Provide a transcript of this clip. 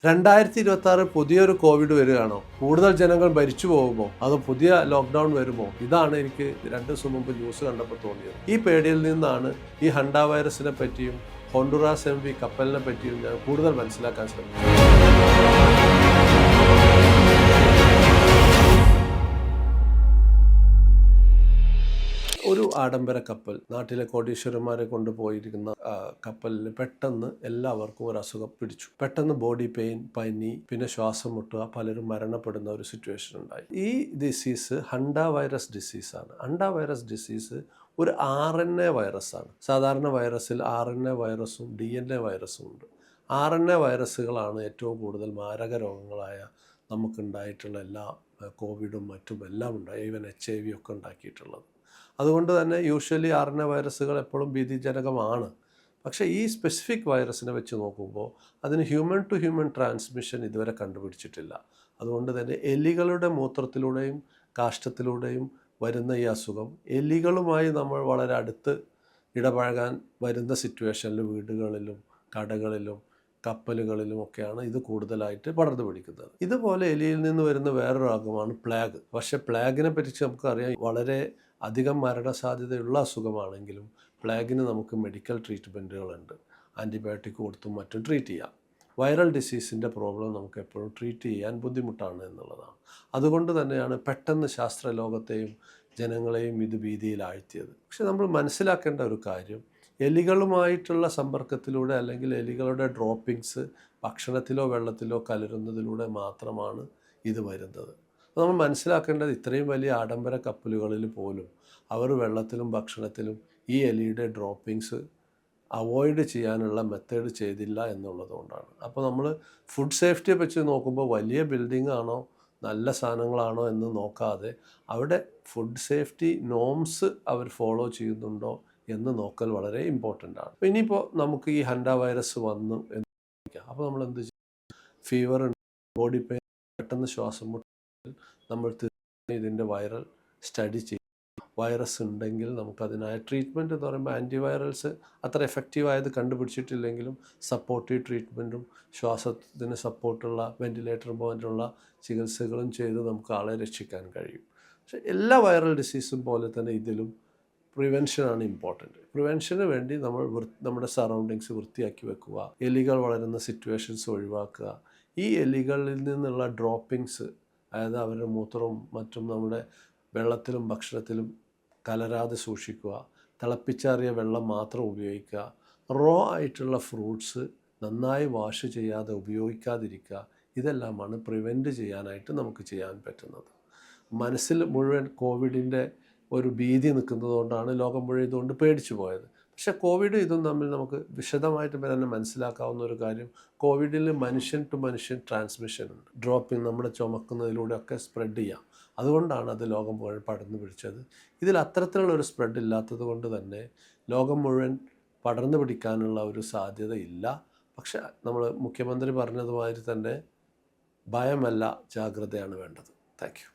2026 പുതിയൊരു കോവിഡ് വരികയാണോ? കൂടുതൽ ജനങ്ങൾ മരിച്ചു പോകുമോ? അതോ പുതിയ ലോക്ക്ഡൗൺ വരുമോ? ഇതാണ് എനിക്ക് 2 ദിവസം മുമ്പ് ന്യൂസ് കണ്ടപ്പോൾ തോന്നിയത്. ഈ പേടിയിൽ നിന്നാണ് ഈ ഹണ്ട വൈറസിനെ പറ്റിയും ഹോണ്ടുറാസ് MV കപ്പലിനെ പറ്റിയും ഞാൻ കൂടുതൽ മനസ്സിലാക്കാൻ ശ്രമിച്ചത്. ഒരു ആഡംബര കപ്പൽ, നാട്ടിലെ കോടീശ്വരന്മാരെ കൊണ്ടുപോയിരിക്കുന്ന കപ്പലിൽ പെട്ടെന്ന് എല്ലാവർക്കും ഒരു അസുഖം പിടിച്ചു. പെട്ടെന്ന് ബോഡി പെയിൻ, പനി, പിന്നെ ശ്വാസം മുട്ടുക, പലരും മരണപ്പെടുന്ന ഒരു സിറ്റുവേഷൻ ഉണ്ടായി. ഈ ഡിസീസ് ഹണ്ട വൈറസ് ഡിസീസാണ്. ഹണ്ട വൈറസ് ഡിസീസ് ഒരു RNA വൈറസാണ്. സാധാരണ വൈറസിൽ RNA വൈറസും DNA വൈറസും ഉണ്ട്. RNA വൈറസുകളാണ് ഏറ്റവും കൂടുതൽ മാരക രോഗങ്ങളായ നമുക്കുണ്ടായിട്ടുള്ള എല്ലാ കോവിഡും മറ്റും എല്ലാം ഉണ്ടായി, ഈവൻ HIV ഒക്കെ ഉണ്ടാക്കിയിട്ടുള്ളത്. അതുകൊണ്ട് തന്നെ യൂഷ്വലി RNA വൈറസുകൾ എപ്പോഴും ഭീതിജനകമാണ്. പക്ഷേ ഈ സ്പെസിഫിക് വൈറസിനെ വെച്ച് നോക്കുമ്പോൾ അതിന് ഹ്യൂമൻ ടു ഹ്യൂമൻ ട്രാൻസ്മിഷൻ ഇതുവരെ കണ്ടുപിടിച്ചിട്ടില്ല. അതുകൊണ്ട് തന്നെ എലികളുടെ മൂത്രത്തിലൂടെയും കാഷ്ടത്തിലൂടെയും വരുന്ന ഈ അസുഖം എലികളുമായി നമ്മൾ വളരെ അടുത്ത് ഇടപഴകാൻ വരുന്ന സിറ്റുവേഷനിൽ വീടുകളിലും കടകളിലും കപ്പലുകളിലും ഒക്കെയാണ് ഇത് കൂടുതലായിട്ട് പടർന്നു പിടിക്കുന്നത്. ഇതുപോലെ എലിയിൽ നിന്ന് വരുന്ന വേറൊരു രോഗമാണ് പ്ലാഗ്. പക്ഷേ പ്ലാഗിനെ പറ്റി നമുക്കറിയാം, വളരെ അധികം മരണസാധ്യതയുള്ള അസുഖമാണെങ്കിലും പ്ലാഗിന് നമുക്ക് മെഡിക്കൽ ട്രീറ്റ്മെൻറ്റുകളുണ്ട്. ആൻറ്റിബയോട്ടിക് കൊടുത്തും മറ്റും ട്രീറ്റ് ചെയ്യാം. വൈറൽ ഡിസീസിൻ്റെ പ്രോബ്ലം നമുക്ക് എപ്പോഴും ട്രീറ്റ് ചെയ്യാൻ ബുദ്ധിമുട്ടാണ് എന്നുള്ളതാണ്. അതുകൊണ്ട് തന്നെയാണ് പെട്ടെന്ന് ശാസ്ത്രലോകത്തെയും ജനങ്ങളെയും ഇത് ഭീതിയിലാഴ്ത്തിയത്. പക്ഷെ നമ്മൾ മനസ്സിലാക്കേണ്ട ഒരു കാര്യം, എലികളുമായിട്ടുള്ള സമ്പർക്കത്തിലൂടെ അല്ലെങ്കിൽ എലികളുടെ ഡ്രോപ്പിങ്സ് ഭക്ഷണത്തിലോ വെള്ളത്തിലോ കലരുന്നതിലൂടെ മാത്രമാണ് ഇത് വരുന്നത്. നമ്മൾ മനസ്സിലാക്കേണ്ടത്, ഇത്രയും വലിയ ആഡംബര കപ്പലുകളിൽ പോലും അവർ വെള്ളത്തിലും ഭക്ഷണത്തിലും ഈ എലിയുടെ ഡ്രോപ്പിങ്സ് അവോയ്ഡ് ചെയ്യാനുള്ള മെത്തേഡ് ചെയ്തില്ല എന്നുള്ളതുകൊണ്ടാണ്. അപ്പോൾ നമ്മൾ ഫുഡ് സേഫ്റ്റിയെ വെച്ച് നോക്കുമ്പോൾ വലിയ ബിൽഡിംഗ് ആണോ നല്ല സാധനങ്ങളാണോ എന്ന് നോക്കാതെ അവിടെ ഫുഡ് സേഫ്റ്റി നോംസ് അവർ ഫോളോ ചെയ്യുന്നുണ്ടോ എന്ന് നോക്കൽ വളരെ ഇമ്പോർട്ടൻ്റ് ആണ്. ഇനിയിപ്പോൾ നമുക്ക് ഈ ഹണ്ട വൈറസ് വന്നു എന്ന് അപ്പോൾ നമ്മൾ എന്ത് ചെയ്യും? ഫീവർ, ബോഡി പെയിൻ, പെട്ടെന്ന് ശ്വാസം മുട്ടൽ, നമ്മൾ ഇതിൻ്റെ വൈറൽ സ്റ്റഡി ചെയ്യും. വൈറസ് ഉണ്ടെങ്കിൽ നമുക്കതിനായ ട്രീറ്റ്മെൻറ്റ് എന്ന് പറയുമ്പോൾ ആൻറ്റിവൈറൽസ് അത്ര എഫക്റ്റീവായത് കണ്ടുപിടിച്ചിട്ടില്ലെങ്കിലും സപ്പോർട്ടീവ് ട്രീറ്റ്മെൻറ്റും ശ്വാസത്തിന് സപ്പോർട്ടുള്ള വെൻറ്റിലേറ്റർ പോലുള്ള ചികിത്സകളും ചെയ്ത് നമുക്ക് ആളെ രക്ഷിക്കാൻ കഴിയും. പക്ഷേ എല്ലാ വൈറൽ ഡിസീസും പോലെ തന്നെ ഇതിലും പ്രിവെൻഷനാണ് ഇമ്പോർട്ടൻറ്റ്. പ്രിവെൻഷന് വേണ്ടി നമ്മൾ നമ്മുടെ സറൗണ്ടിങ്സ് വൃത്തിയാക്കി വെക്കുക, എലികൾ വളരുന്ന സിറ്റുവേഷൻസ് ഒഴിവാക്കുക, ഈ എലികളിൽ നിന്നുള്ള ഡ്രോപ്പിങ്സ്, അതായത് അവരുടെ മൂത്രവും മറ്റും നമ്മുടെ വെള്ളത്തിലും ഭക്ഷണത്തിലും കലരാതെ സൂക്ഷിക്കുക, തിളപ്പിച്ചാറിയ വെള്ളം മാത്രം ഉപയോഗിക്കുക, റോ ആയിട്ടുള്ള ഫ്രൂട്ട്സ് നന്നായി വാഷ് ചെയ്യാതെ ഉപയോഗിക്കാതിരിക്കുക, ഇതെല്ലാമാണ് പ്രിവെൻറ്റ് ചെയ്യാനായിട്ട് നമുക്ക് ചെയ്യാൻ പറ്റുന്നത്. മനസ്സിൽ മുഴുവൻ കോവിഡിൻ്റെ ഒരു ഭീതി നിൽക്കുന്നതുകൊണ്ടാണ് ലോകം മുഴുവൻ ഇതുകൊണ്ട് പേടിച്ചു പോയത്. പക്ഷേ കോവിഡ് ഇതും തമ്മിൽ നമുക്ക് വിശദമായിട്ട് തന്നെ മനസ്സിലാക്കാവുന്ന ഒരു കാര്യം, കോവിഡിൽ മനുഷ്യൻ ടു മനുഷ്യൻ ട്രാൻസ്മിഷൻ ഉണ്ട്. ഡ്രോപ്പിംഗ് നമ്മുടെ ചുമക്കുന്നതിലൂടെയൊക്കെ സ്പ്രെഡ് ചെയ്യാം. അതുകൊണ്ടാണ് അത് ലോകം മുഴുവൻ പടർന്നു പിടിച്ചത്. ഇതിൽ അത്തരത്തിലുള്ളൊരു സ്പ്രെഡ് ഇല്ലാത്തത് കൊണ്ട് തന്നെ ലോകം മുഴുവൻ പടർന്നു പിടിക്കാനുള്ള ഒരു സാധ്യത ഇല്ല. പക്ഷേ നമ്മൾ മുഖ്യമന്ത്രി പറഞ്ഞതുമാതിരി തന്നെ ഭയമല്ല, ജാഗ്രതയാണ് വേണ്ടത്. Thank you.